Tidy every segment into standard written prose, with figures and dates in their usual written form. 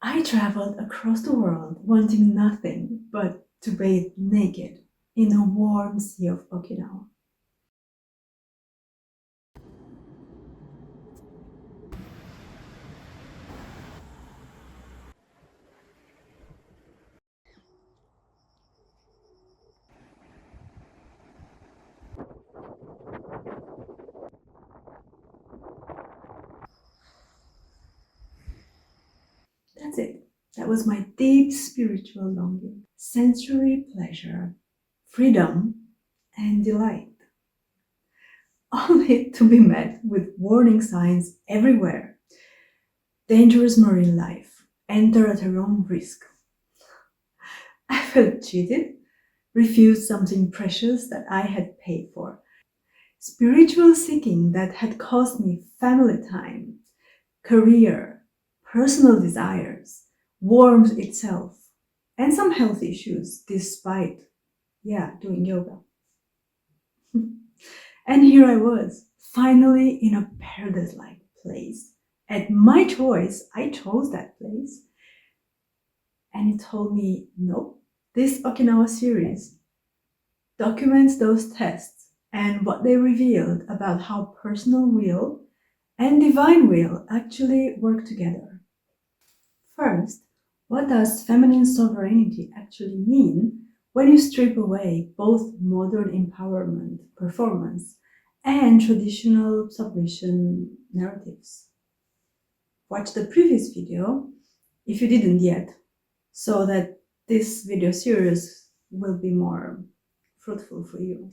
I traveled across the world wanting nothing but to bathe naked in the warm sea of Okinawa. That's it. That was my deep spiritual longing, sensory pleasure, freedom, and delight. Only to be met with warning signs everywhere. Dangerous marine life. Enter at your own risk. I felt cheated, refused something precious that I had paid for. Spiritual seeking that had cost me family time, career, personal desires, warmth itself, and some health issues despite, doing yoga. And here I was, finally in a paradise-like place. At my choice, I chose that place. And it told me, nope, this Okinawa series documents those tests and what they revealed about how personal will and divine will actually work together. First, what does feminine sovereignty actually mean when you strip away both modern empowerment, performance, and traditional submission narratives? Watch the previous video if you didn't yet, so that this video series will be more fruitful for you.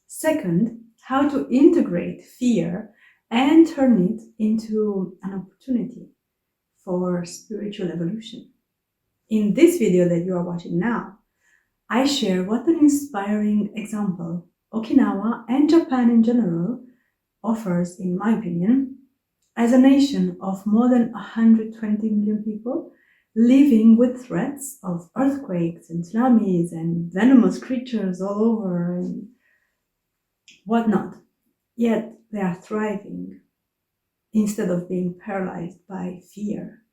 Second, how to integrate fear and turn it into an opportunity for spiritual evolution. In this video that you are watching now, I share what an inspiring example Okinawa and Japan in general offers, in my opinion, as a nation of more than 120 million people living with threats of earthquakes and tsunamis and venomous creatures all over and whatnot. Yet they are thriving instead of being paralyzed by fear.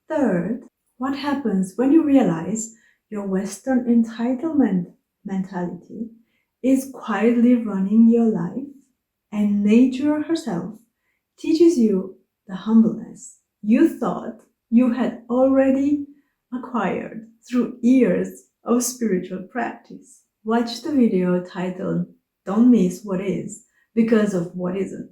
Third, what happens when you realize your Western entitlement mentality is quietly running your life and nature herself teaches you the humbleness you thought you had already acquired through years of spiritual practice? Watch the video titled "Don't Miss What Is Because of What Isn't,"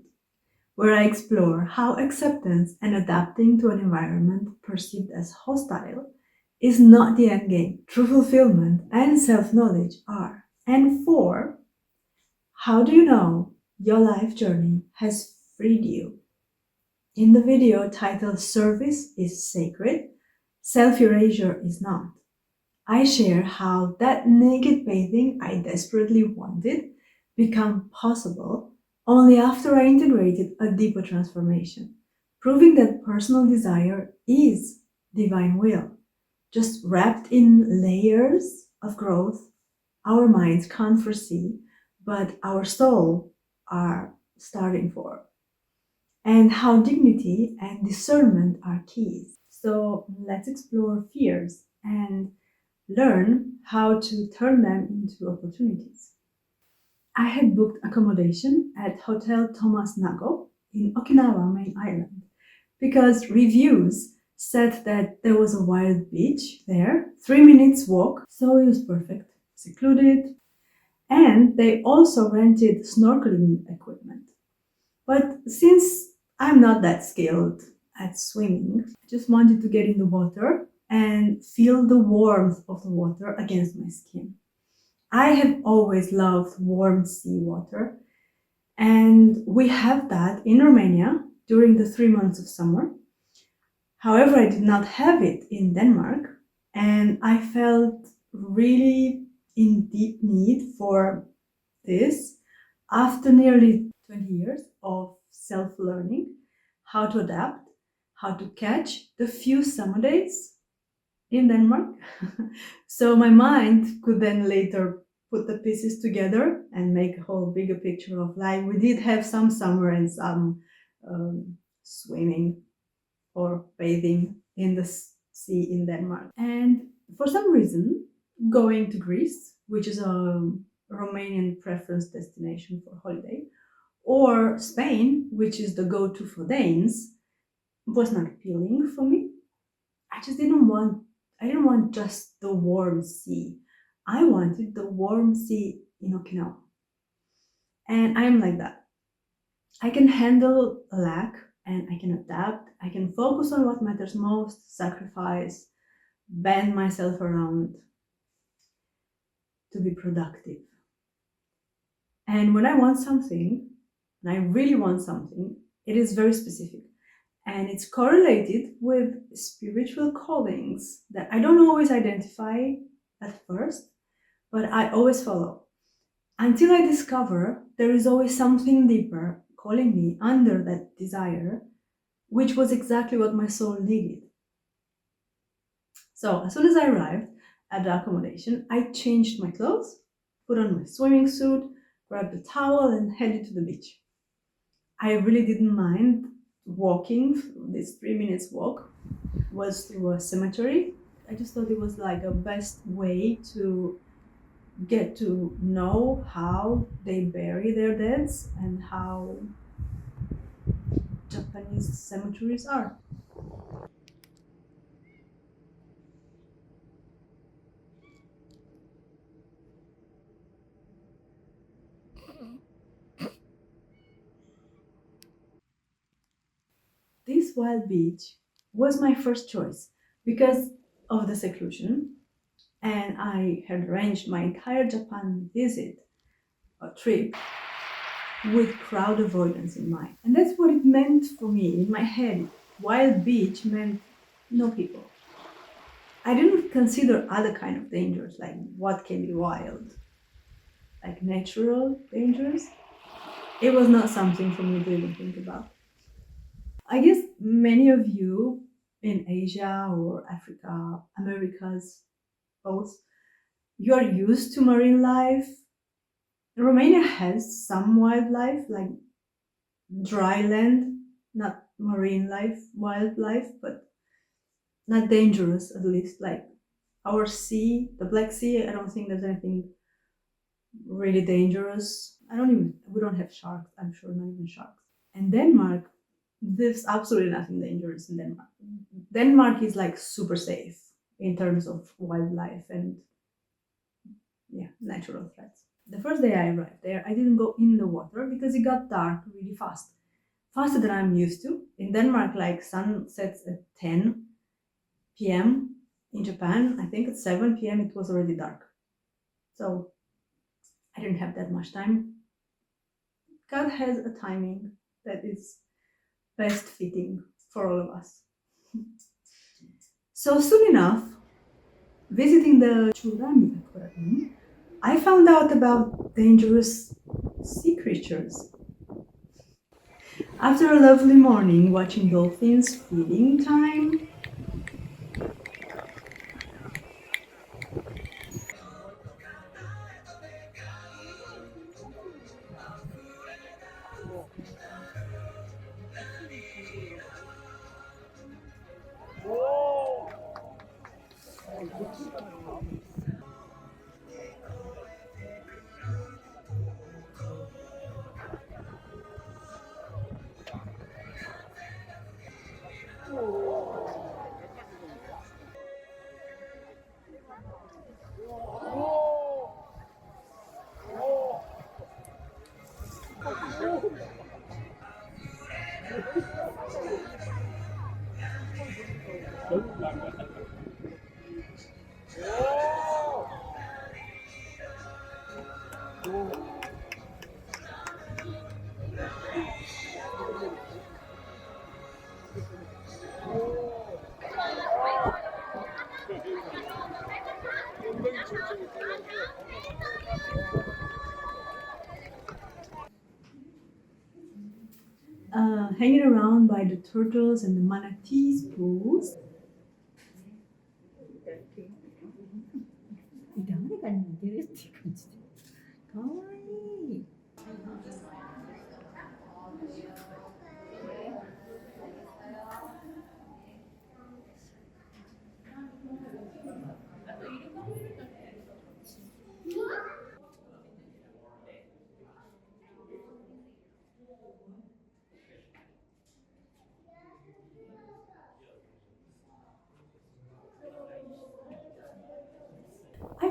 where I explore how acceptance and adapting to an environment perceived as hostile is not the end game. True fulfillment and self-knowledge are. And 4, how do you know your life journey has freed you? In the video titled "Service is Sacred, Self-Erasure is Not," I share how that naked bathing I desperately wanted became possible only after I integrated a deeper transformation, proving that personal desire is divine will, just wrapped in layers of growth our minds can't foresee, but our soul are starting for, and how dignity and discernment are keys. So let's explore fears and learn how to turn them into opportunities. I had booked accommodation at Hotel Thomas Nago in Okinawa main island because reviews said that there was a wild beach there, 3 minutes walk, so it was perfect, secluded, and they also rented snorkeling equipment. But since I'm not that skilled at swimming, I just wanted to get in the water and feel the warmth of the water against my skin. I have always loved warm seawater, and we have that in Romania during the 3 months of summer. However, I did not have it in Denmark, and I felt really in deep need for this after nearly 20 years of self-learning how to adapt, how to catch the few summer days in Denmark. So my mind could then later put the pieces together and make a whole bigger picture of life. We did have some summer and some swimming. or bathing in the sea in Denmark. And for some reason, going to Greece, which is a Romanian preference destination for holiday, or Spain, which is the go-to for Danes, was not appealing for me. I didn't want just the warm sea. I wanted the warm sea in Okinawa. And I'm like that. I can handle a lack and I can adapt. I can focus on what matters most, sacrifice, bend myself around to be productive. And when I want something, and I really want something, it is very specific. And it's correlated with spiritual callings that I don't always identify at first, but I always follow. Until I discover there is always something deeper calling me under that desire, which was exactly what my soul needed. So as soon as I arrived at the accommodation, I changed my clothes, put on my swimming suit, grabbed a towel, and headed to the beach. I really didn't mind walking. This 3 minutes walk was through a cemetery. I just thought it was like a best way to get to know how they bury their deads and how Japanese cemeteries are. This wild beach was my first choice because of the seclusion, and I had arranged my entire Japan visit or trip with crowd avoidance in mind. And that's what it meant for me in my head. Wild beach meant no people. I didn't consider other kind of dangers, like what can be wild, like natural dangers. It was not something for me to even think about. I guess many of you in Asia or Africa, Americas, both, you are used to marine life. Romania has some wildlife, like dry land, not marine life, wildlife, but not dangerous at least. Like our sea, the Black Sea, I don't think there's anything really dangerous. We don't have sharks, I'm sure, not even sharks. And Denmark, there's absolutely nothing dangerous in Denmark. Denmark is like super safe in terms of wildlife and natural threats. The first day I arrived there, I didn't go in the water because it got dark really fast. Faster than I'm used to. In Denmark, like sun sets at 10 p.m. In Japan, I think at 7 p.m. it was already dark. So I didn't have that much time. God has a timing that is best fitting for all of us. So soon enough, visiting the Churami Aquarium, I found out about dangerous sea creatures. After a lovely morning watching dolphins feeding time, hanging around by the turtles and the manatees pools.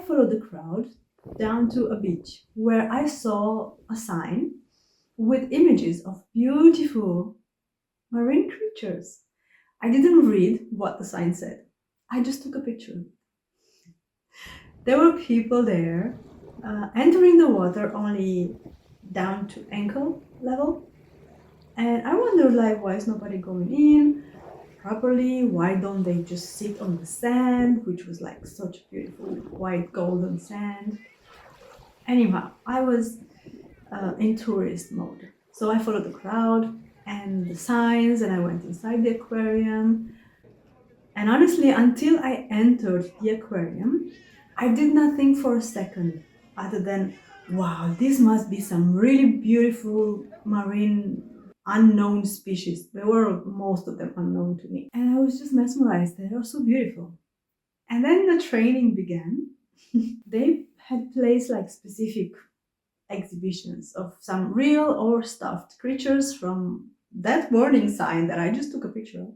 followed the crowd down to a beach where I saw a sign with images of beautiful marine creatures. I didn't read what the sign said. I just took a picture. There were people there entering the water only down to ankle level. And I wondered, like, why is nobody going in properly? Why don't they just sit on the sand, which was like such beautiful white golden sand? Anyhow, I was in tourist mode. So I followed the crowd and the signs, and I went inside the aquarium. And honestly, until I entered the aquarium, I did not think for a second other than, wow, this must be some really beautiful marine unknown species. They were most of them unknown to me. And I was just mesmerized. They are so beautiful. And then the training began. They had placed like specific exhibitions of some real or stuffed creatures from that warning sign that I just took a picture of.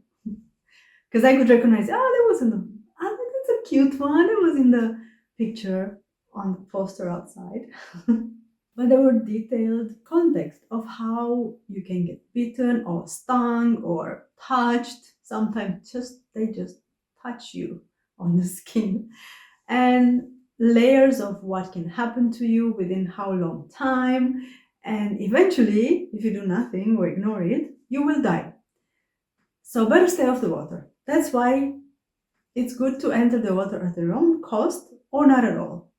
Because I could recognize, oh, that was in the, oh, that's a cute one. It was in the picture on the poster outside. But there were detailed context of how you can get bitten or stung or touched. Sometimes they just touch you on the skin. And layers of what can happen to you within how long time. And eventually, if you do nothing or ignore it, you will die. So better stay off the water. That's why it's good to enter the water at your own cost or not at all.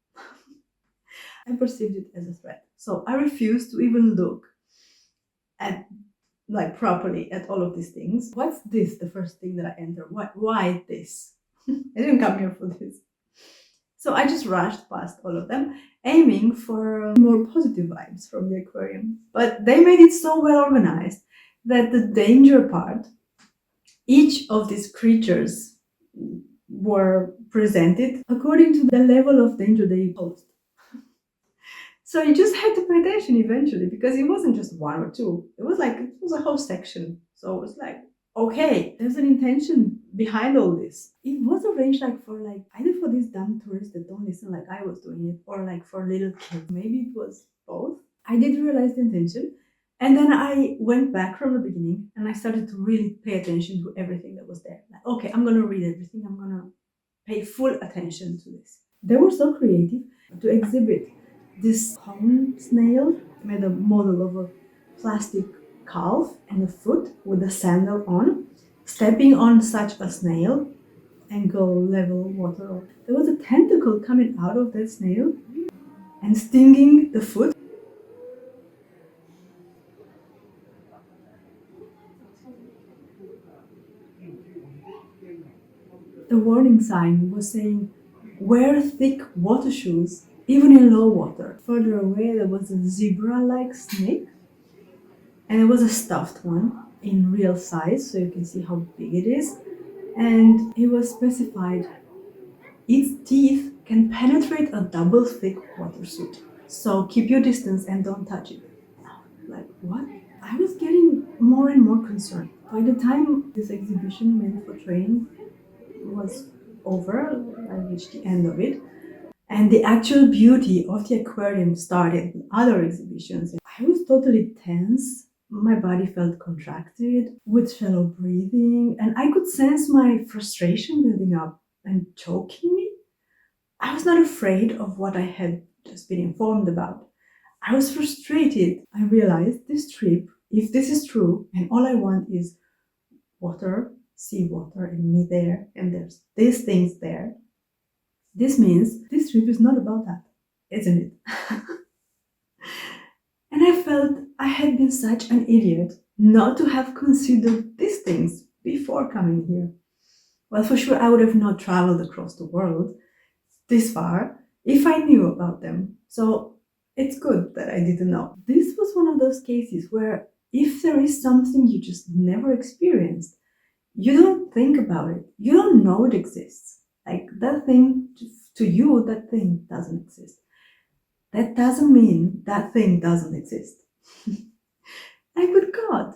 I perceived it as a threat. So I refused to even look at like properly at all of these things. What's this? The first thing that I enter. Why this? I didn't come here for this. So I just rushed past all of them, aiming for more positive vibes from the aquarium. But they made it so well organized that the danger part, each of these creatures were presented according to the level of danger they posed. So you just had to pay attention eventually, because it wasn't just one or two. It was a whole section. So it was like, okay, there's an intention behind all this. It was arranged for either for these dumb tourists that don't listen like I was doing it, or like for little kids. Maybe it was both. I did realize the intention. And then I went back from the beginning and I started to really pay attention to everything that was there. Like, okay, I'm going to read everything. I'm going to pay full attention to this. They were so creative to exhibit this cone snail made a model of a plastic calf and a foot with a sandal on, stepping on such a snail, ankle level water. There was a tentacle coming out of that snail and stinging the foot. The warning sign was saying, wear thick water shoes, even in low water. Further away, there was a zebra-like snake, and it was a stuffed one in real size, so you can see how big it is. And it was specified, its teeth can penetrate a double thick water suit. So keep your distance and don't touch it. Like, what? I was getting more and more concerned. By the time this exhibition meant for training was over, I reached the end of it, and the actual beauty of the aquarium started with other exhibitions. I was totally tense. My body felt contracted with shallow breathing, and I could sense my frustration building up and choking me. I was not afraid of what I had just been informed about. I was frustrated. I realized this trip, if this is true, and all I want is water, seawater, and me there, and there's these things there, this means this trip is not about that, isn't it? And I felt I had been such an idiot not to have considered these things before coming here. Well, for sure, I would have not traveled across the world this far if I knew about them. So it's good that I didn't know. This was one of those cases where if there is something you just never experienced, you don't think about it. You don't know it exists. Like that thing, to you, that thing doesn't exist. That doesn't mean that thing doesn't exist. Like with God.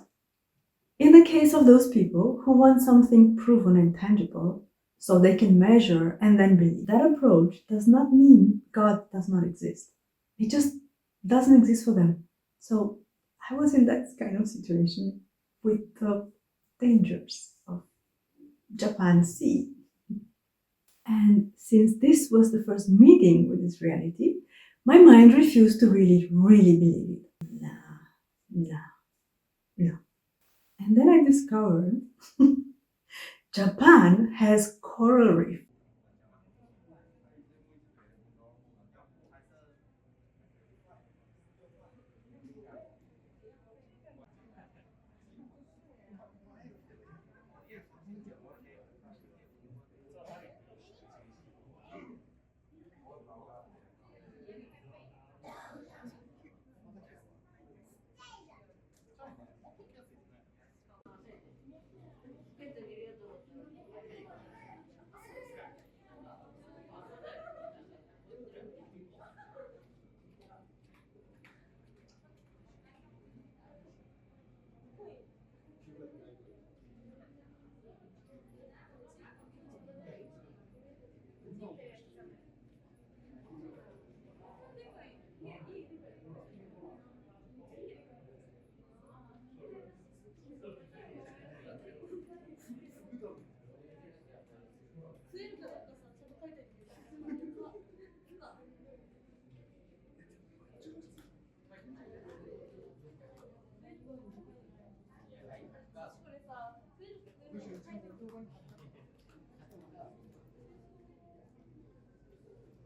In the case of those people who want something proven and tangible, so they can measure and then believe. That approach does not mean God does not exist. It just doesn't exist for them. So I was in that kind of situation with the dangers of Japan Sea. And since this was the first meeting with this reality, my mind refused to really believe it. No. And then I discovered Japan has coral reef.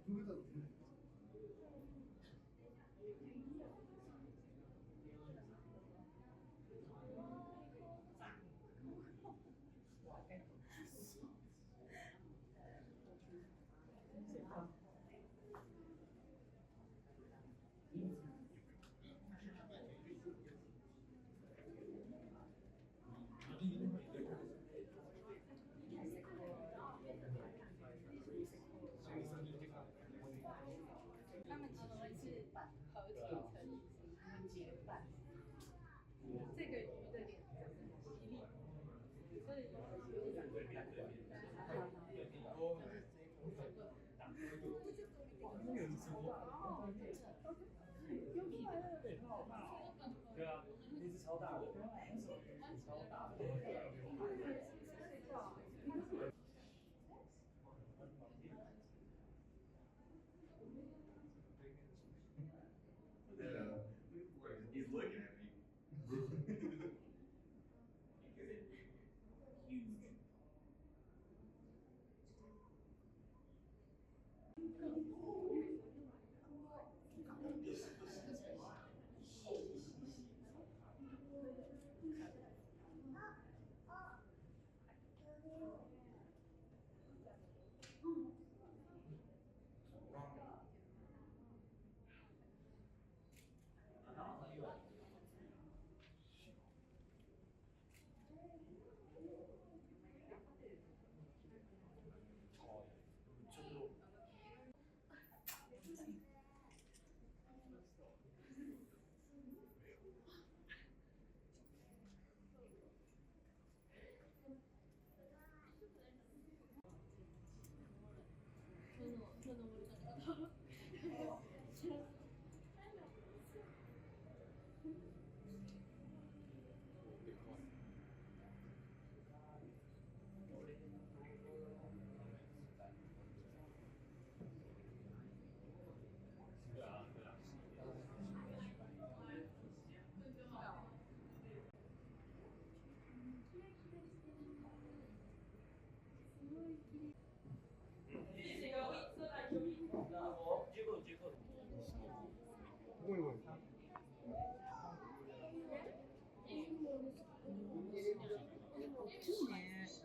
He's looking at me. Huge.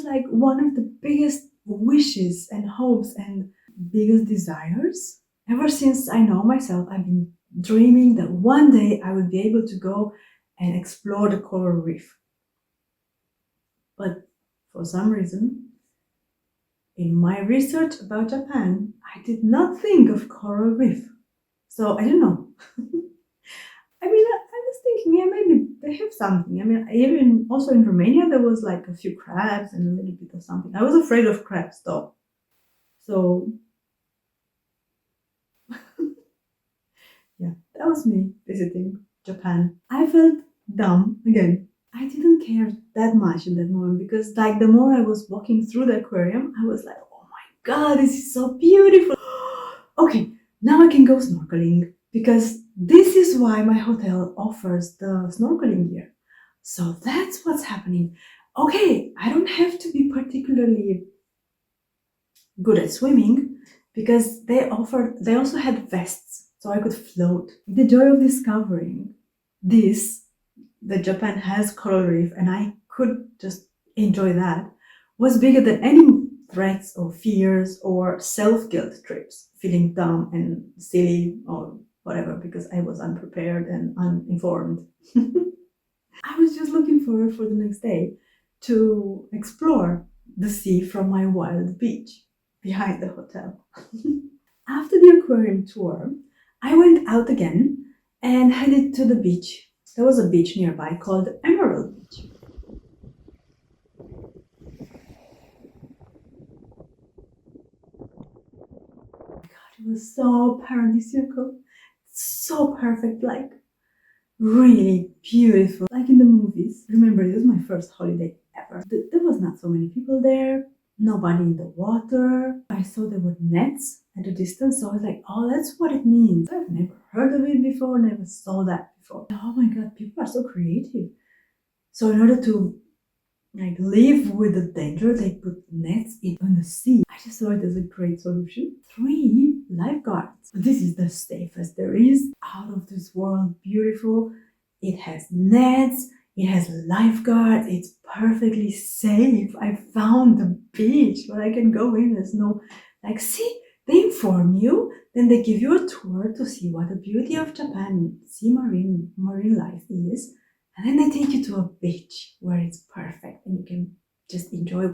was like one of the biggest wishes and hopes and biggest desires. Ever since I know myself, I've been dreaming that one day I would be able to go and explore the coral reef. But for some reason, in my research about Japan, I did not think of coral reef. So I don't know. I mean, I was thinking, yeah, maybe they have something. I mean, even also in Romania, there was like a few crabs and a little bit of something. I was afraid of crabs though. So, yeah, that was me visiting Japan. I felt dumb again. I didn't care that much in that moment because, like, the more I was walking through the aquarium, I was like, oh my god, this is so beautiful. Okay, now I can go snorkeling because this is why my hotel offers the snorkeling gear. So that's what's happening. Okay, I don't have to be particularly good at swimming because they also had vests so I could float. The joy of discovering this, that Japan has coral reef and I could just enjoy that, was bigger than any threats or fears or self-guilt trips, feeling dumb and silly or whatever because I was unprepared and uninformed. I was just looking forward for the next day to explore the sea from my wild beach behind the hotel. After the aquarium tour, I went out again and headed to the beach. There was a beach nearby called Emerald Beach. God, it was so paradisiacal, so perfect, like really beautiful, like in the movies. Remember, it was my first holiday ever. There was not so many people there, nobody in the water. I saw there were nets at a distance, so I was like, oh, that's what it means. I've never heard of it before, never saw that before. Oh my god, people are so creative. So in order to like live with the danger, they put nets in on the sea. I just saw it as a great solution. 3 lifeguards. This is the safest there is. Out of this world, beautiful. It has nets. It has lifeguards. It's perfectly safe. I found the beach where I can go in. There's no, like, see, they inform you, then they give you a tour to see what the beauty of Japan, sea marine life is. And then they take you to a beach where it's perfect and you can just enjoy.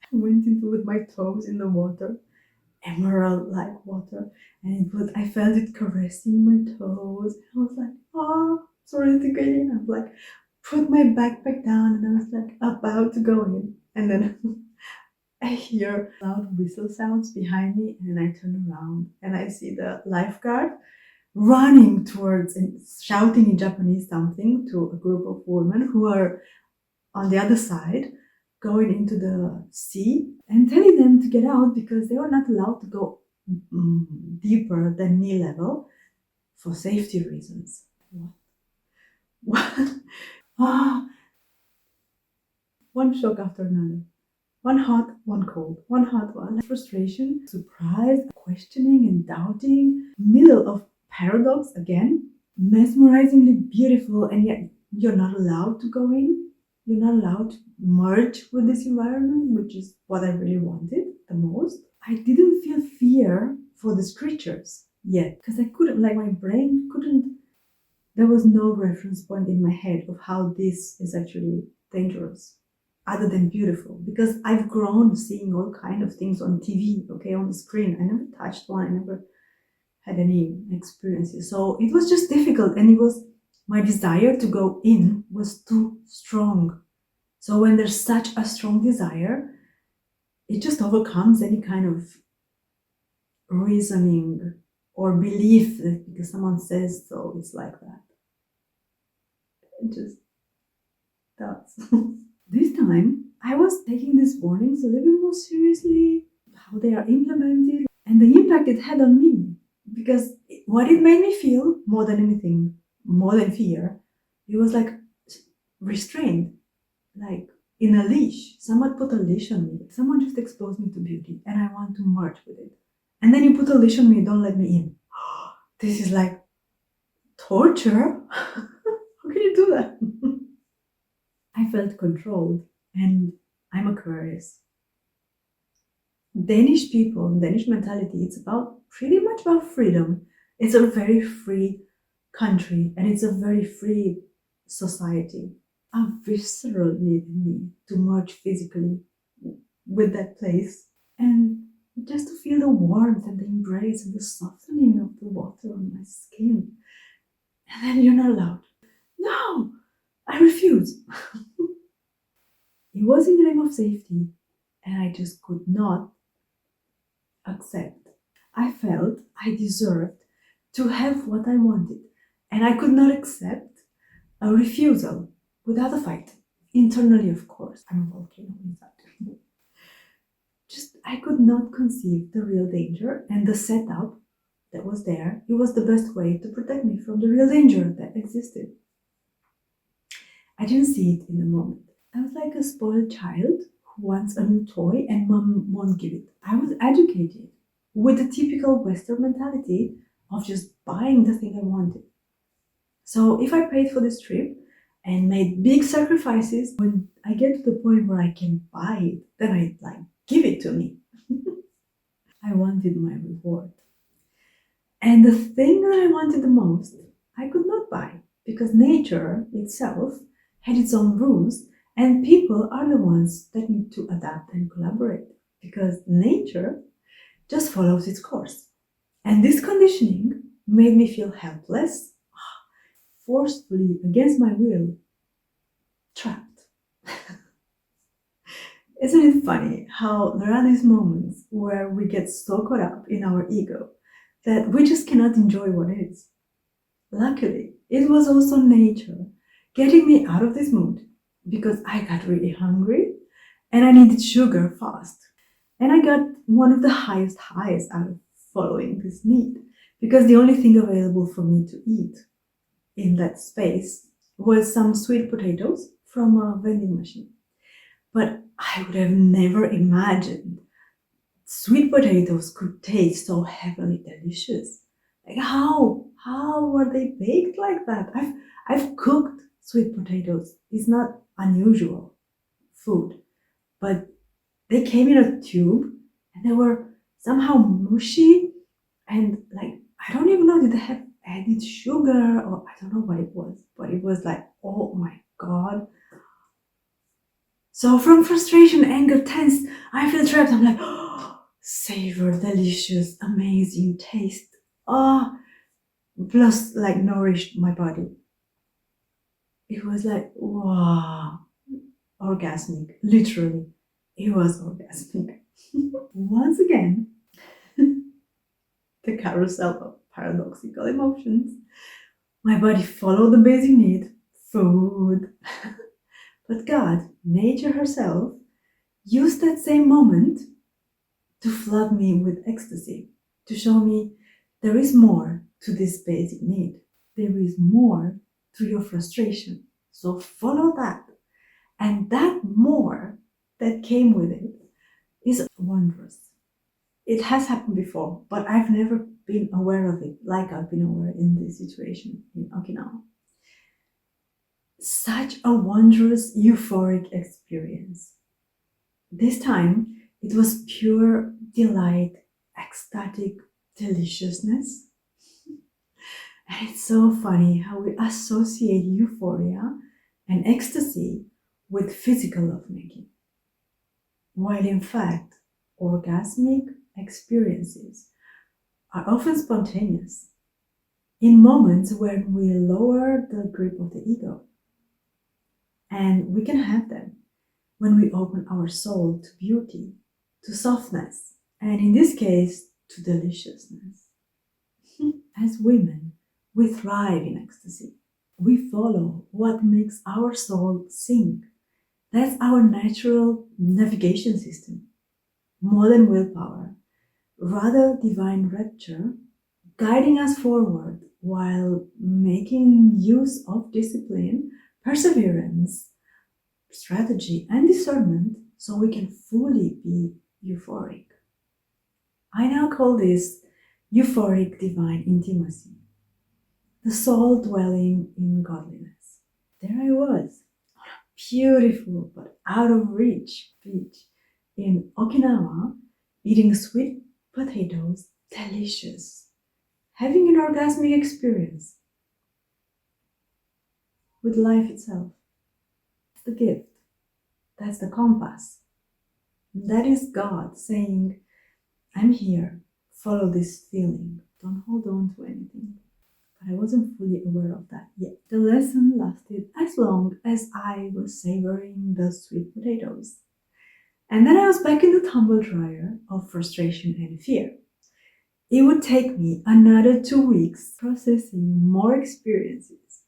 I went into with my toes in the water, emerald-like water, and I felt it caressing my toes. I was like, oh, sorry to get in. I was like, put my backpack down and I was like about to go in. And then I hear loud whistle sounds behind me and I turn around and I see the lifeguard running towards and shouting in Japanese something to a group of women who are on the other side, going into the sea and telling them to get out because they were not allowed to go deeper than knee level for safety reasons. What? Ah, one shock after another. One hot, one cold, one hot, one frustration, surprise, questioning and doubting, middle of paradox again, mesmerizingly beautiful, and yet you're not allowed to go in. You're not allowed to merge with this environment, which is what I really wanted the most. I didn't feel fear for these creatures yet because I couldn't, like my brain couldn't, there was no reference point in my head of how this is actually dangerous other than beautiful, because I've grown seeing all kind of things on TV, okay, on the screen. I never touched one, I never had any experiences. So it was just difficult, and it was, my desire to go in was too strong. So when there's such a strong desire, it just overcomes any kind of reasoning or belief that because someone says so, it's like that. It just does. This time, I was taking these warnings a little bit more seriously, how they are implemented, and the impact it had on me. Because what it made me feel, more than anything, more than fear, it was like restraint, like in a leash. Someone put a leash on me. Someone just exposed me to beauty, and I want to merge with it. And then you put a leash on me, don't let me in. This is like torture. How can you do that? I felt controlled, and I'm Aquarius. Danish people, Danish mentality, it's pretty much about freedom. It's a very free country, and it's a very free society. A visceral need in me to merge physically with that place, and just to feel the warmth and the embrace and the softening of the water on my skin. And then you're not allowed. No, I refuse. It was in the name of safety, and I just could not accept. I felt I deserved to have what I wanted, and I could not accept a refusal without a fight. Internally, of course, I'm a volcano inside. I could not conceive the real danger, and the setup that was there, it was the best way to protect me from the real danger that existed. I didn't see it in the moment. I was like a spoiled child who wants a new toy and mom won't give it. I was educated with the typical Western mentality of just buying the thing I wanted. So if I paid for this trip and made big sacrifices, when I get to the point where I can buy it, then I give it to me. I wanted my reward. And the thing that I wanted the most, I could not buy, because nature itself had its own rules, and people are the ones that need to adapt and collaborate, because nature just follows its course. And this conditioning made me feel helpless, forcefully, against my will, trapped. Isn't it funny how there are these moments where we get so caught up in our ego that we just cannot enjoy what is? Luckily, it was also nature getting me out of this mood, because I got really hungry and I needed sugar fast. And I got one of the highest highs out of following this need, because the only thing available for me to eat in that space was some sweet potatoes from a vending machine. But I would have never imagined sweet potatoes could taste so heavenly delicious. Like how were they baked like that? I've cooked sweet potatoes. It's not unusual food, but they came in a tube and they were somehow mushy, and I don't even know, did they have added sugar, or I don't know what it was, but it was like, oh my god. So from frustration, anger, tense, I feel trapped. I'm like, oh, savor, delicious, amazing taste. Plus nourished my body. It was like, wow, orgasmic, literally. It was orgasmic. Once again, the carousel of paradoxical emotions. My body followed the basic need, food. But God, nature herself, used that same moment to flood me with ecstasy, to show me there is more to this basic need. There is more to your frustration. So follow that. And that more that came with it is wondrous. It has happened before, but I've never been aware of it like I've been aware in this situation in Okinawa. Such a wondrous, euphoric experience. This time, it was pure delight, ecstatic deliciousness. And it's so funny how we associate euphoria and ecstasy with physical lovemaking, while in fact, orgasmic experiences are often spontaneous, in moments when we lower the grip of the ego. And we can have them when we open our soul to beauty, to softness, and in this case, to deliciousness. As women, we thrive in ecstasy. We follow what makes our soul sing. That's our natural navigation system. More than willpower, rather divine rapture, guiding us forward while making use of discipline, perseverance, strategy, and discernment so we can fully be euphoric. I now call this euphoric divine intimacy, the soul dwelling in godliness. There I was, on a beautiful but out of reach beach in Okinawa, eating sweet potatoes, delicious, having an orgasmic experience with life itself. That's the gift. That's the compass. That is God saying, I'm here. Follow this feeling. Don't hold on to anything. But I wasn't fully aware of that yet. The lesson lasted as long as I was savoring the sweet potatoes. And then I was back in the tumble dryer of frustration and fear. It would take me another 2 weeks processing more experiences,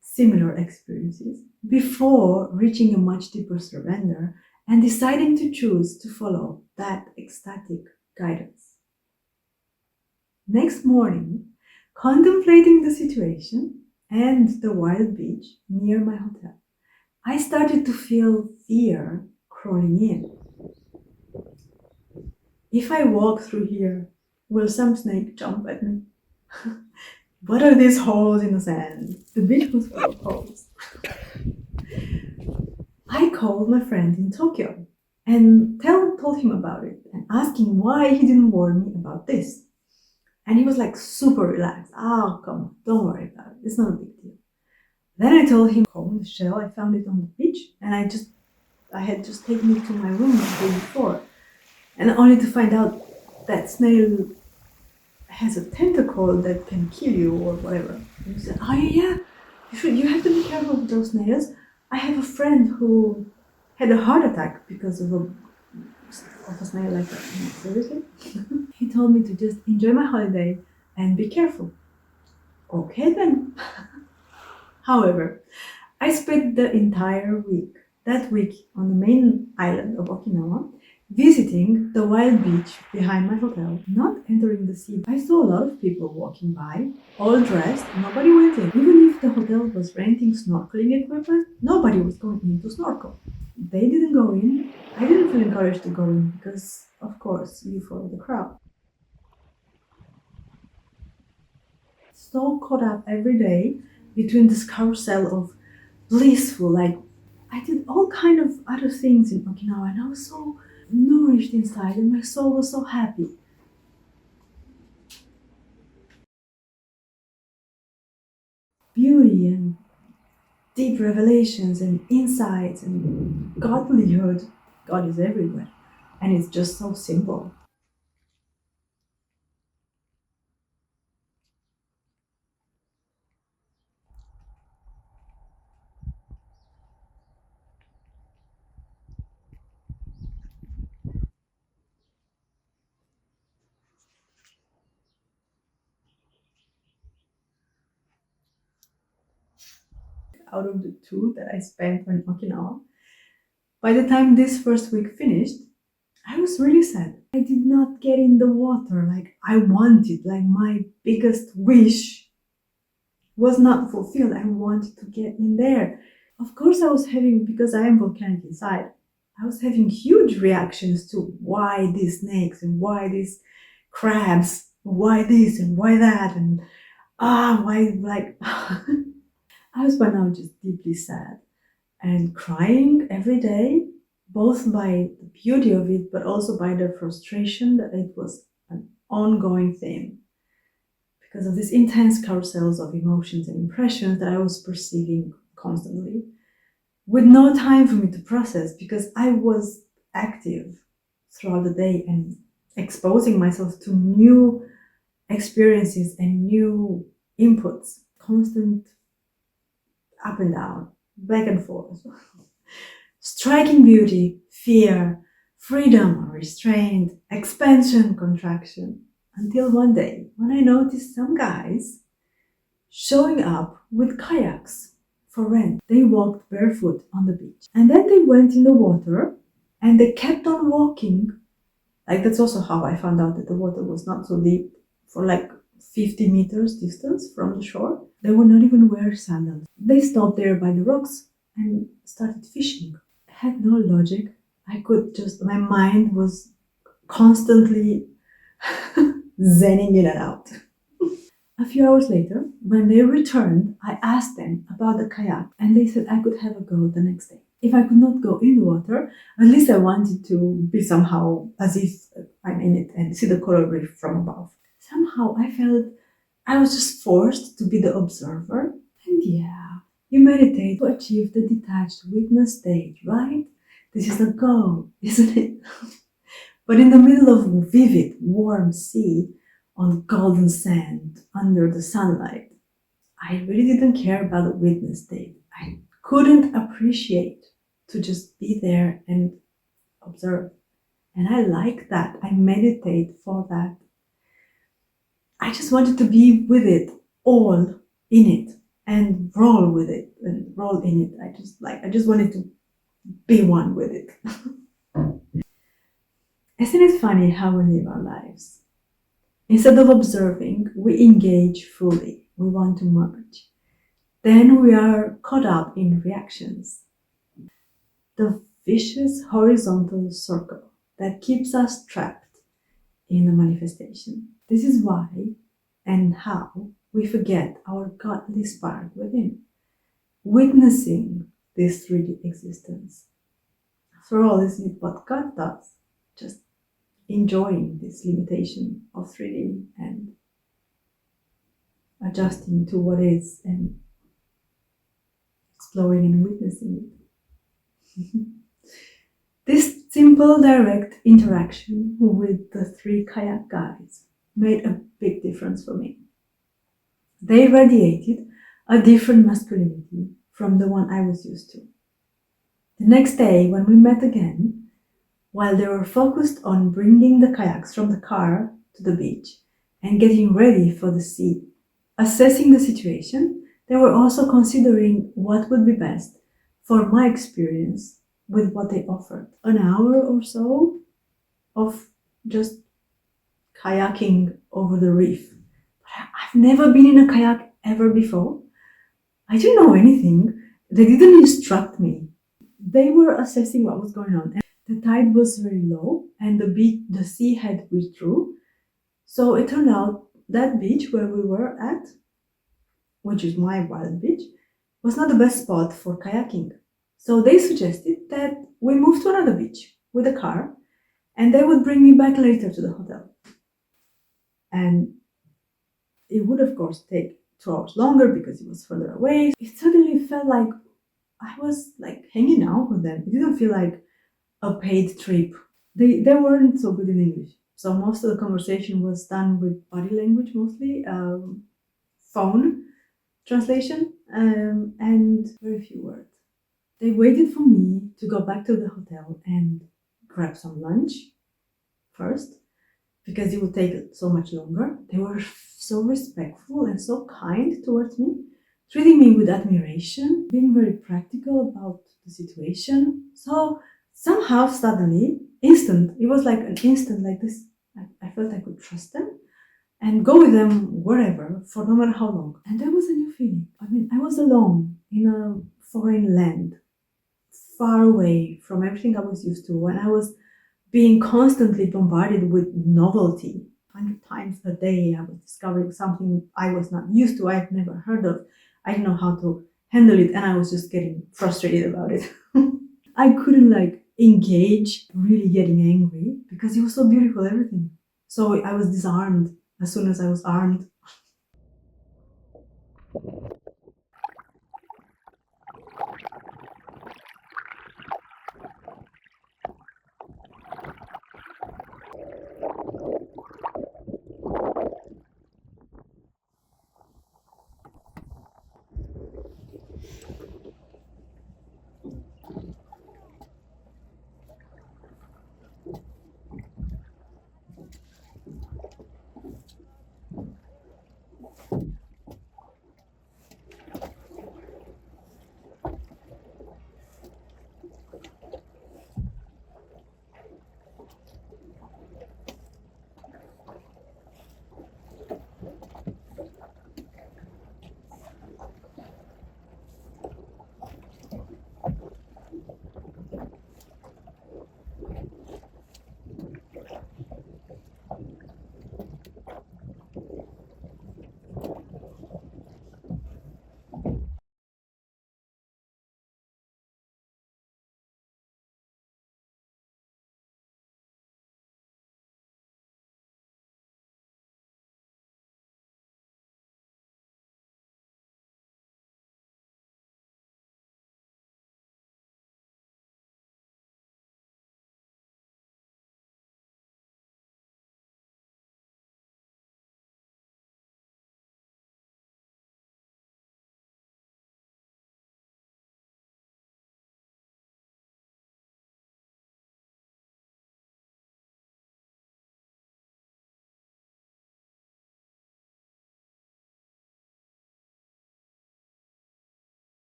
similar experiences, before reaching a much deeper surrender and deciding to choose to follow that ecstatic guidance. Next morning, contemplating the situation and the wild beach near my hotel, I started to feel fear crawling in. If I walk through here, will some snake jump at me? What are these holes in the sand? The beach was full of holes. I called my friend in Tokyo and told him about it and asked him why he didn't warn me about this. And he was like super relaxed. Oh, come on, don't worry about it. It's not a big deal. Then I told him, the shell, I found it on the beach and I had just taken it to my room the day before. And only to find out that snail has a tentacle that can kill you or whatever. And he said, oh yeah, you have to be careful with those snails. I have a friend who had a heart attack because of a snail like that. Seriously? He told me to just enjoy my holiday and be careful. Okay then. However, I spent the entire that week on the main island of Okinawa, visiting the wild beach behind my hotel, not entering the sea. I saw a lot of people walking by, all dressed, nobody went in. Even if the hotel was renting snorkeling equipment, nobody was going in to snorkel. They didn't go in. I didn't feel encouraged to go in because, of course, you follow the crowd. So caught up every day between this carousel of blissful, like I did all kind of other things in Okinawa and I was so nourished inside and my soul was so happy. Beauty and deep revelations and insights and godlyhood. God is everywhere and it's just so simple. Out of the 2 that I spent on Okinawa, by the time this first week finished, I was really sad. I did not get in the water like I wanted, like my biggest wish was not fulfilled. I wanted to get in there. Of course, I was having, because I am volcanic inside, I was having huge reactions to why these snakes and why these crabs, why this and why that, and why, like, I was by now just deeply sad and crying every day, both by the beauty of it, but also by the frustration that it was an ongoing theme because of these intense carousels of emotions and impressions that I was perceiving constantly, with no time for me to process because I was active throughout the day and exposing myself to new experiences and new inputs, constant up and down, back and forth. Striking beauty, fear, freedom, restraint, expansion, contraction. Until one day when I noticed some guys showing up with kayaks for rent. They walked barefoot on the beach. And then they went in the water and they kept on walking. Like that's also how I found out that the water was not so deep for like 50 meters distance from the shore. They were not even wearing sandals. They stopped there by the rocks and started fishing. I had no logic. My mind was constantly zenning in and out. A few hours later, when they returned, I asked them about the kayak and they said I could have a go the next day. If I could not go in the water, at least I wanted to be somehow as if I'm in it and see the coral reef from above. Somehow I felt I was just forced to be the observer. And yeah, you meditate to achieve the detached witness state, right? This is the goal, isn't it? But in the middle of vivid, warm sea, on golden sand, under the sunlight, I really didn't care about the witness state. I couldn't appreciate to just be there and observe. And I like that. I meditate for that. I just wanted to be with it, all in it, and roll with it, and roll in it. I just wanted to be one with it. Isn't it funny how we live our lives? Instead of observing, we engage fully. We want to merge. Then we are caught up in reactions. The vicious horizontal circle that keeps us trapped in the manifestation. This is why and how we forget our godly spark within, witnessing this 3D existence. After all, isn't it what God does? Just enjoying this limitation of 3D and adjusting to what is and exploring and witnessing it. This simple, direct interaction with the 3 kayak guys made a big difference for me. They radiated a different masculinity from the one I was used to. The next day, when we met again, while they were focused on bringing the kayaks from the car to the beach and getting ready for the sea, assessing the situation, they were also considering what would be best for my experience with what they offered. An hour or so of just kayaking over the reef. I've never been in a kayak ever before. I didn't know anything. They didn't instruct me. They were assessing what was going on. And the tide was very low and the sea had withdrew. So it turned out that beach where we were at, which is my wild beach, was not the best spot for kayaking. So they suggested that we move to another beach with a car and they would bring me back later to the hotel. And it would, of course, take 2 hours longer because it was further away. It suddenly felt like I was hanging out with them. It didn't feel like a paid trip. They weren't so good in English. So most of the conversation was done with body language mostly, phone translation, and very few words. They waited for me to go back to the hotel and grab some lunch first, because it would take so much longer. They were so respectful and so kind towards me, treating me with admiration, being very practical about the situation. So somehow, suddenly, it was like an instant like this. I felt I could trust them and go with them wherever for no matter how long. And there was a new feeling. I mean, I was alone in a foreign land, far away from everything I was used to, when I was being constantly bombarded with novelty. 100 times a day I was discovering something I was not used to, I've never heard of. I didn't know how to handle it and I was just getting frustrated about it. I couldn't engage, really getting angry, because it was so beautiful, everything. So I was disarmed as soon as I was armed.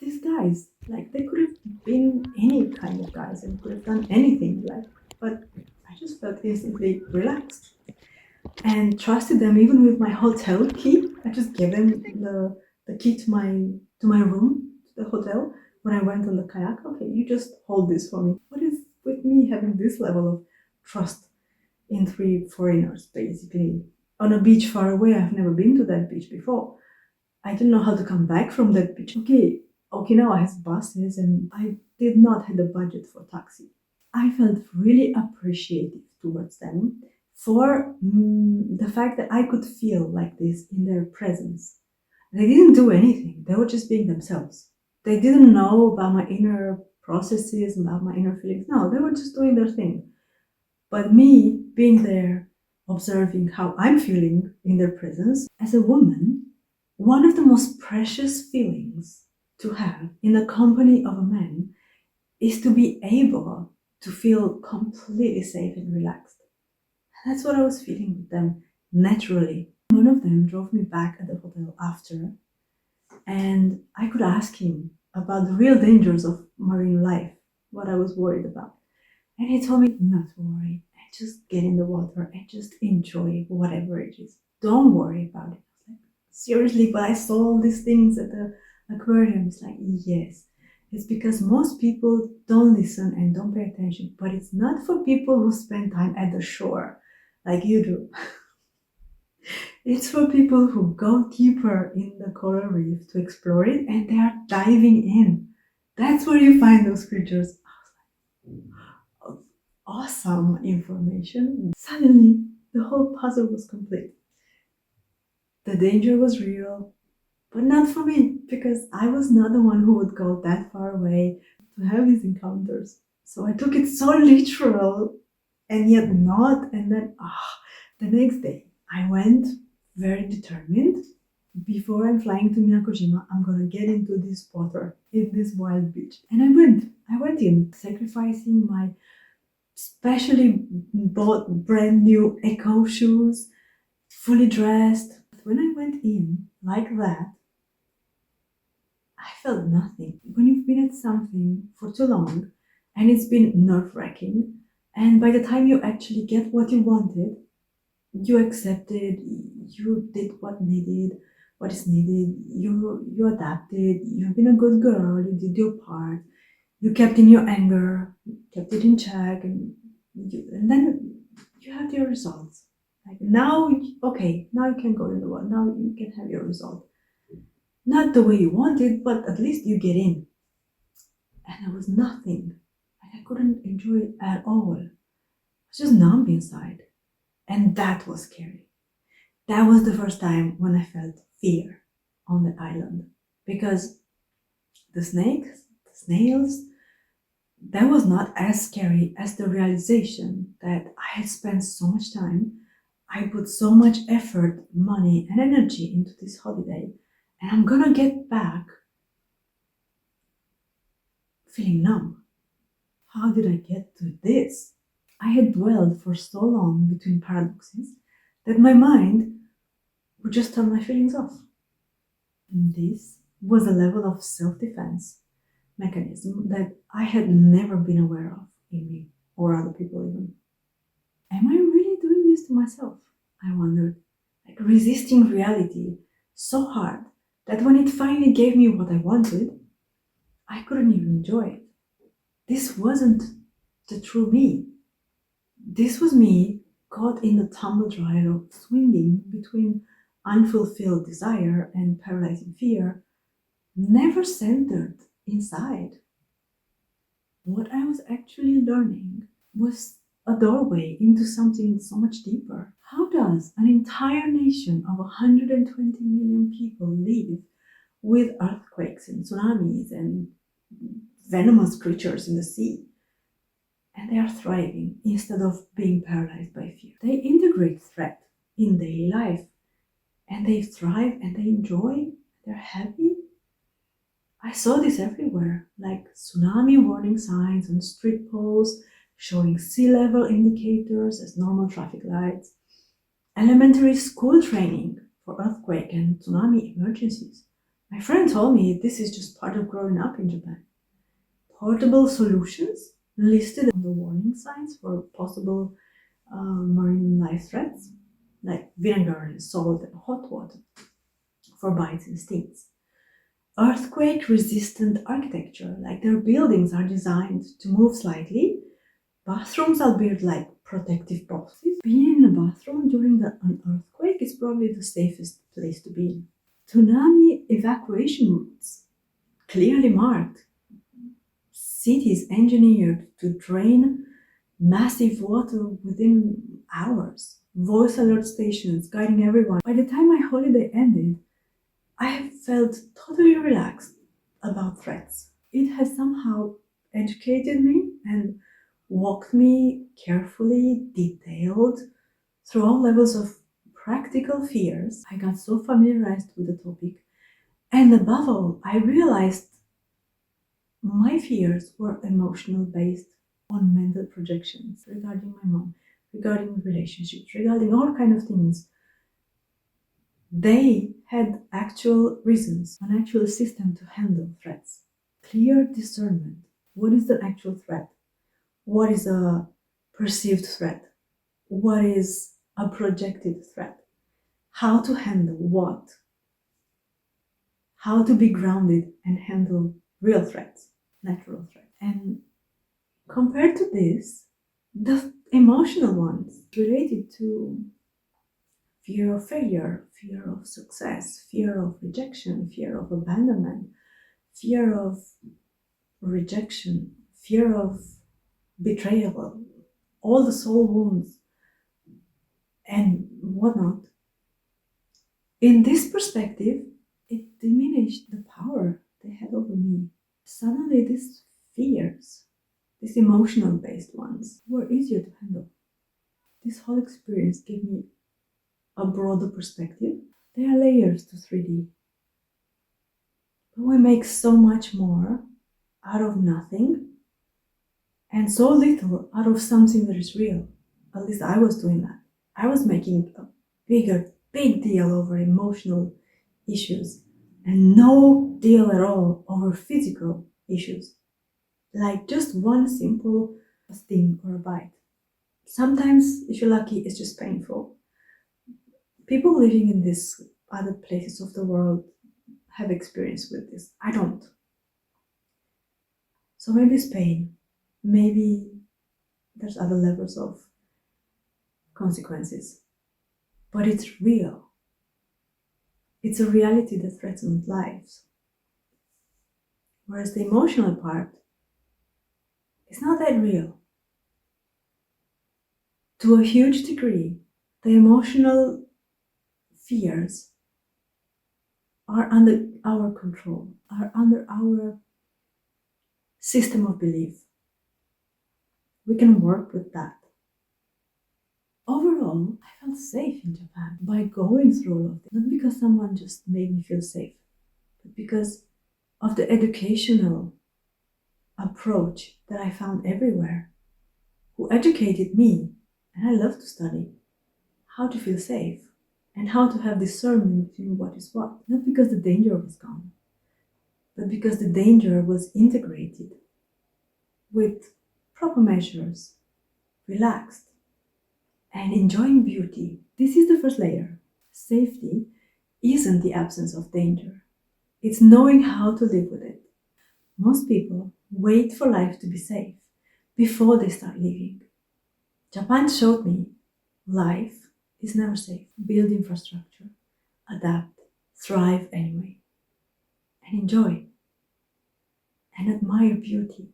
these guys, like they could have been any kind of guys and could have done anything, like, but I just felt instantly relaxed and trusted them even with my hotel key. I just gave them the key to my room, to the hotel, when I went on the kayak. Okay, you just hold this for me. What is with me having this level of trust in three foreigners, basically, on a beach far away? I've never been to that beach before. I didn't know how to come back from that beach. Okay, Okinawa has buses, and I did not have the budget for taxi. I felt really appreciative towards them for the fact that I could feel like this in their presence. They didn't do anything. They were just being themselves. They didn't know about my inner processes, about my inner feelings. No, they were just doing their thing. But me being there, observing how I'm feeling in their presence, as a woman, one of the most precious feelings to have in the company of a man is to be able to feel completely safe and relaxed. That's what I was feeling with them naturally. One of them drove me back at the hotel after, and I could ask him about the real dangers of marine life, what I was worried about. And he told me not to worry, and just get in the water and just enjoy whatever it is. Don't worry about it. I was like, seriously, but I saw all these things at the aquarium. It's like, yes. It's because most people don't listen and don't pay attention, but it's not for people who spend time at the shore like you do. It's for people who go deeper in the coral reef to explore it, and they are diving in. That's where you find those creatures. I was like, awesome information. Suddenly, the whole puzzle was complete. The danger was real, but not for me, because I was not the one who would go that far away to have these encounters. So I took it so literal, and yet not. And then, the next day, I went very determined. Before I'm flying to Miyakojima, I'm gonna get into this water, in this wild beach. And I went in, sacrificing my specially bought brand new eco shoes, fully dressed. When I went in like that, I felt nothing. When you've been at something for too long and it's been nerve-wracking, and by the time you actually get what you wanted, you accepted, you did what is needed, you adapted, you've been a good girl, you did your part, you kept in your anger, kept it in check, and then you have your results. Like now, okay, now you can go in the world, now you can have your result. Not the way you wanted, but at least you get in. And there was nothing. Like I couldn't enjoy it at all. I was just numb inside. And that was scary. That was the first time when I felt fear on the island. Because the snakes, the snails, that was not as scary as the realization that I had spent so much time, I put so much effort, money, and energy into this holiday, and I'm gonna get back feeling numb. How did I get to this? I had dwelled for so long between paradoxes that my mind would just turn my feelings off. And this was a level of self-defense mechanism that I had never been aware of in me or other people even. Am I really doing this to myself? I wondered, like resisting reality so hard that when it finally gave me what I wanted, I couldn't even enjoy it. This wasn't the true me. This was me caught in the tumble dryer of swinging between unfulfilled desire and paralyzing fear, never centered inside. What I was actually learning was a doorway into something so much deeper. How does an entire nation of 120 million people live with earthquakes and tsunamis and venomous creatures in the sea? And they are thriving instead of being paralyzed by fear. They integrate threat in daily life, and they thrive and they enjoy, they're happy. I saw this everywhere, like tsunami warning signs on street poles, showing sea level indicators as normal traffic lights, elementary school training for earthquake and tsunami emergencies, My friend told me this is just part of growing up in Japan. Portable solutions listed on the warning signs for possible marine life threats, like vinegar and salt and hot water for bites and stings. Earthquake-resistant architecture, like their buildings are designed to move slightly. Bathrooms are built like protective boxes. Being in a bathroom during an earthquake is probably the safest place to be in. Tsunami evacuation routes, clearly marked. Cities engineered to drain massive water within hours. Voice alert stations guiding everyone. By the time my holiday ended, I felt totally relaxed about threats. It has somehow educated me and walked me carefully, detailed, through all levels of practical fears. I got so familiarized with the topic, and above all, I realized my fears were emotional based on mental projections regarding my mom, regarding relationships, regarding all kind of things. They had actual reasons, an actual system to handle threats. Clear discernment. What is the actual threat? What is a perceived threat? What is a projected threat? How to handle what? How to be grounded and handle real threats, natural threats. And compared to this, the emotional ones related to fear of failure, fear of success, fear of rejection, fear of abandonment, fear of rejection, fear of betrayal, all the soul wounds and whatnot. In this perspective, it diminished the power they had over me. Suddenly, these fears, these emotional based ones, were easier to handle. This whole experience gave me a broader perspective. There are layers to 3D. But we make so much more out of nothing and so little out of something that is real. At least I was doing that. I was making a big deal over emotional issues and no deal at all over physical issues. Like just one simple sting or a bite. Sometimes, if you're lucky, it's just painful. People living in these other places of the world have experience with this. I don't. So maybe it's pain. Maybe there's other levels of consequences. But it's real. It's a reality that threatens lives. Whereas the emotional part is not that real. To a huge degree, the emotional fears are under our control, are under our system of belief. We can work with that. Overall, I felt safe in Japan by going through all of this. Not because someone just made me feel safe, but because of the educational approach that I found everywhere, who educated me, and I love to study, how to feel safe and how to have discernment between what is what. Not because the danger was gone, but because the danger was integrated with proper measures, relaxed, and enjoying beauty. This is the first layer. Safety isn't the absence of danger. It's knowing how to live with it. Most people wait for life to be safe before they start living. Japan showed me life is never safe. Build infrastructure, adapt, thrive anyway, and enjoy. And admire beauty.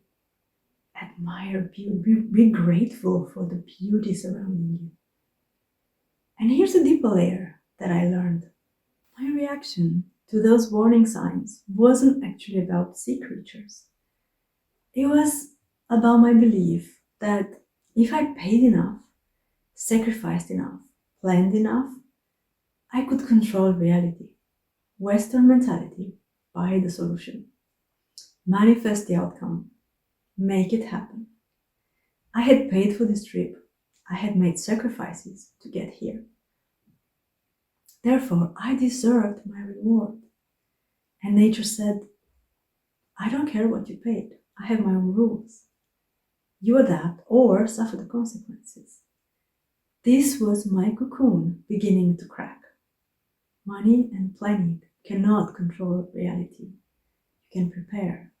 Admire beauty. Be grateful for the beauty surrounding you. And here's a deeper layer that I learned. My reaction to those warning signs wasn't actually about sea creatures. It was about my belief that if I paid enough, sacrificed enough, planned enough, I could control reality. Western mentality, buy the solution. Manifest the outcome. Make it happen. I had paid for this trip. I had made sacrifices to get here. Therefore, I deserved my reward. And nature said, I don't care what you paid. I have my own rules. You adapt or suffer the consequences. This was my cocoon beginning to crack. Money and planning cannot control reality. You can prepare,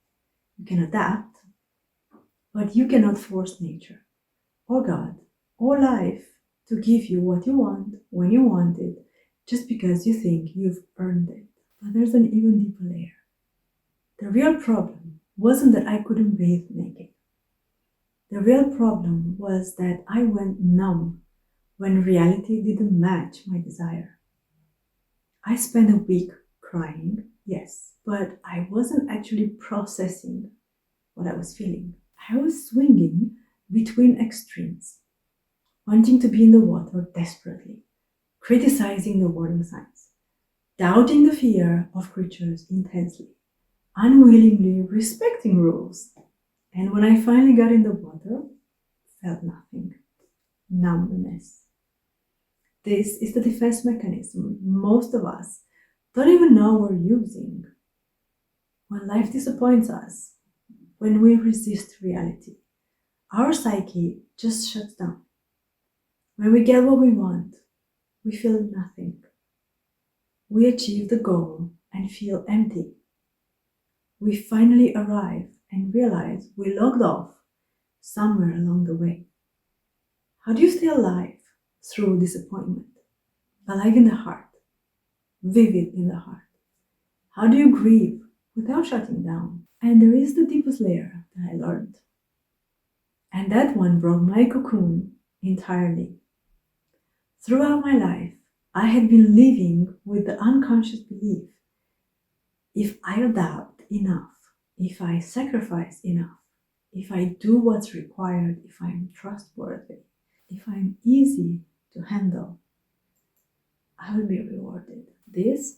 you can adapt, but you cannot force nature, or God, or life to give you what you want, when you want it, just because you think you've earned it. But there's an even deeper layer. The real problem wasn't that I couldn't bathe naked. The real problem was that I went numb when reality didn't match my desire. I spent a week crying, yes, but I wasn't actually processing what I was feeling. I was swinging between extremes, wanting to be in the water desperately, criticizing the warning signs, doubting the fear of creatures intensely, unwillingly respecting rules. And when I finally got in the water, felt nothing. Numbness. This is the defense mechanism most of us don't even know we're using. When life disappoints us, when we resist reality, our psyche just shuts down. When we get what we want, we feel nothing. We achieve the goal and feel empty. We finally arrive and realize we logged off somewhere along the way. How do you stay alive through disappointment? Alive in the heart, vivid in the heart. How do you grieve without shutting down? And there is the deepest layer that I learned. And that one broke my cocoon entirely. Throughout my life, I had been living with the unconscious belief, if I adapt enough, if I sacrifice enough, if I do what's required, if I'm trustworthy, if I'm easy to handle, I will be rewarded. This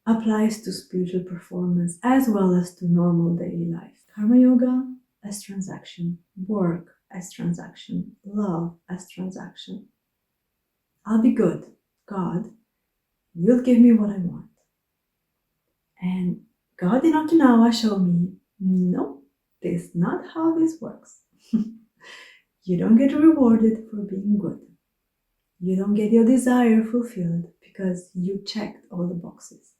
applies to spiritual performance as well as to normal daily life. Karma yoga as transaction, work as transaction, love as transaction. I'll be good. God, you'll give me what I want. And God in Okinawa showed me, no, this is not how this works. You don't get rewarded for being good. You don't get your desire fulfilled because you checked all the boxes.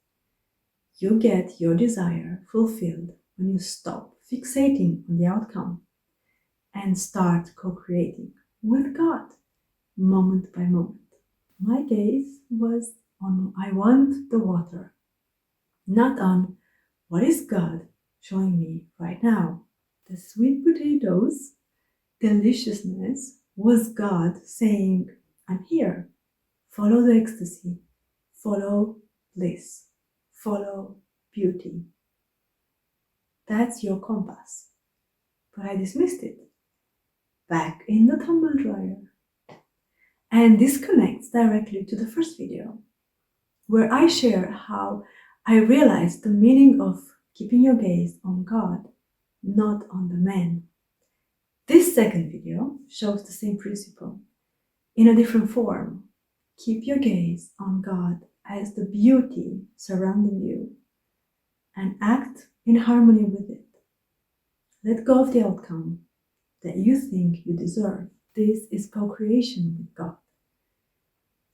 You get your desire fulfilled when you stop fixating on the outcome and start co-creating with God, moment by moment. My gaze was on I want the water, not on what is God showing me right now. The sweet potatoes, deliciousness was God saying, I'm here. Follow the ecstasy. Follow bliss. Follow beauty. That's your compass. But I dismissed it. Back in the tumble dryer. And this connects directly to the first video, where I share how I realized the meaning of keeping your gaze on God, not on the man. This second video shows the same principle in a different form. Keep your gaze on God as the beauty surrounding you and act in harmony with it. Let go of the outcome that you think you deserve. This is co-creation with God.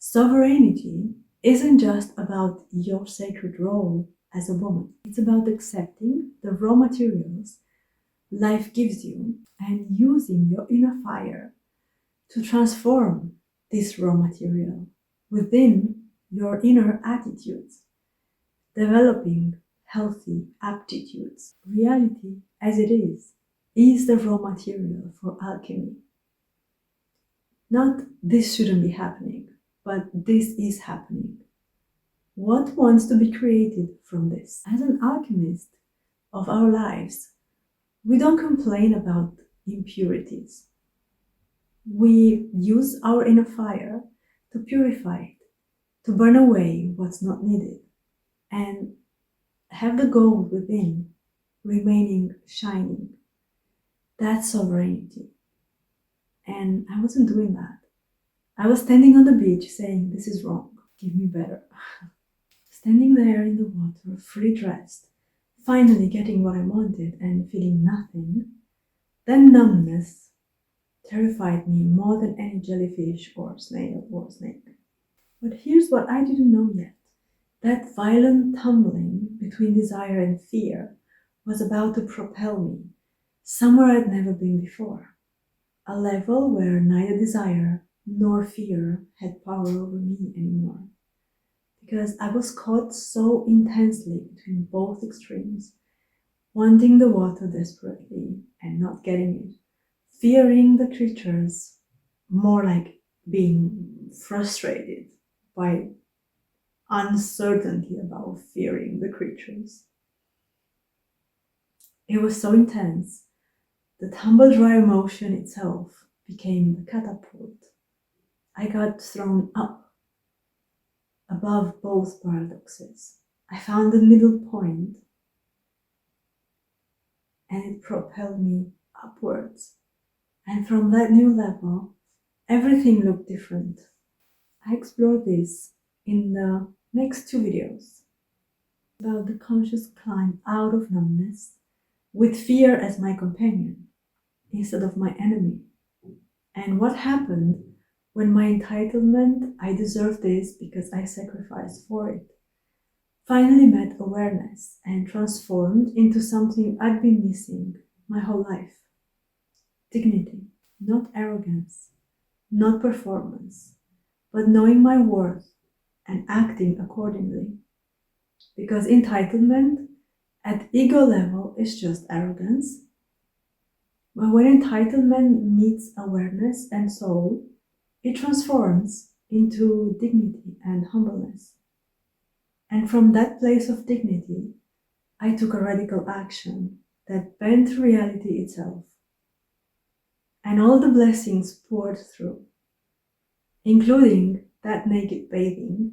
Sovereignty isn't just about your sacred role as a woman. It's about accepting the raw materials life gives you and using your inner fire to transform this raw material within your inner attitudes, developing healthy aptitudes. Reality as it is the raw material for alchemy. Not this shouldn't be happening, but this is happening. What wants to be created from this? As an alchemist of our lives, we don't complain about impurities. We use our inner fire to purify it, to burn away what's not needed, and have the gold within remaining shining. That's sovereignty. And I wasn't doing that. I was standing on the beach saying, this is wrong, give me better. Standing there in the water, fully dressed, finally getting what I wanted and feeling nothing, then numbness terrified me more than any jellyfish or snail or snake. But here's what I didn't know yet. That violent tumbling between desire and fear was about to propel me somewhere I'd never been before. A level where neither desire nor fear had power over me anymore. Because I was caught so intensely between both extremes, wanting the water desperately and not getting it, fearing the creatures, more like being frustrated by uncertainty about fearing the creatures. It was so intense, the tumble dry emotion itself became the catapult. I got thrown up, above both paradoxes. I found the middle point, and it propelled me upwards. And from that new level, everything looked different. I explored this in the next 2 videos about the conscious climb out of numbness with fear as my companion instead of my enemy. And what happened when my entitlement, I deserve this because I sacrificed for it, finally met awareness and transformed into something I'd been missing my whole life. Dignity, not arrogance, not performance, but knowing my worth and acting accordingly. Because entitlement at ego level is just arrogance. But when entitlement meets awareness and soul, it transforms into dignity and humbleness. And from that place of dignity, I took a radical action that bent reality itself. And all the blessings poured through, including that naked bathing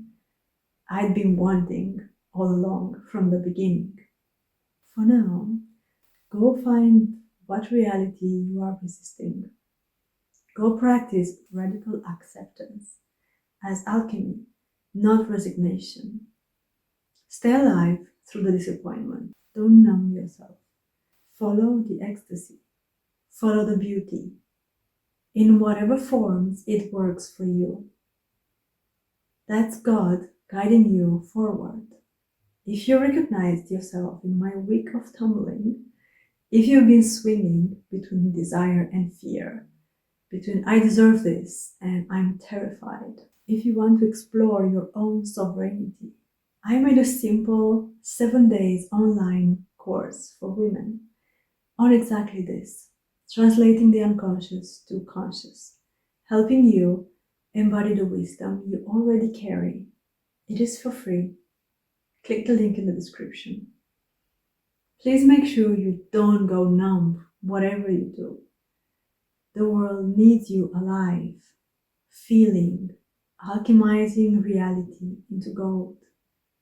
I'd been wanting all along from the beginning. For now, go find what reality you are resisting. Go practice radical acceptance as alchemy, not resignation. Stay alive through the disappointment. Don't numb yourself. Follow the ecstasy. Follow the beauty. In whatever forms it works for you. That's God guiding you forward. If you recognized yourself in my week of tumbling, if you've been swinging between desire and fear, between I deserve this and I'm terrified, if you want to explore your own sovereignty, I made a simple 7 days online course for women on exactly this, translating the unconscious to conscious, helping you embody the wisdom you already carry. It is for free. Click the link in the description. Please make sure you don't go numb, whatever you do. The world needs you alive, feeling, alchemizing reality into gold.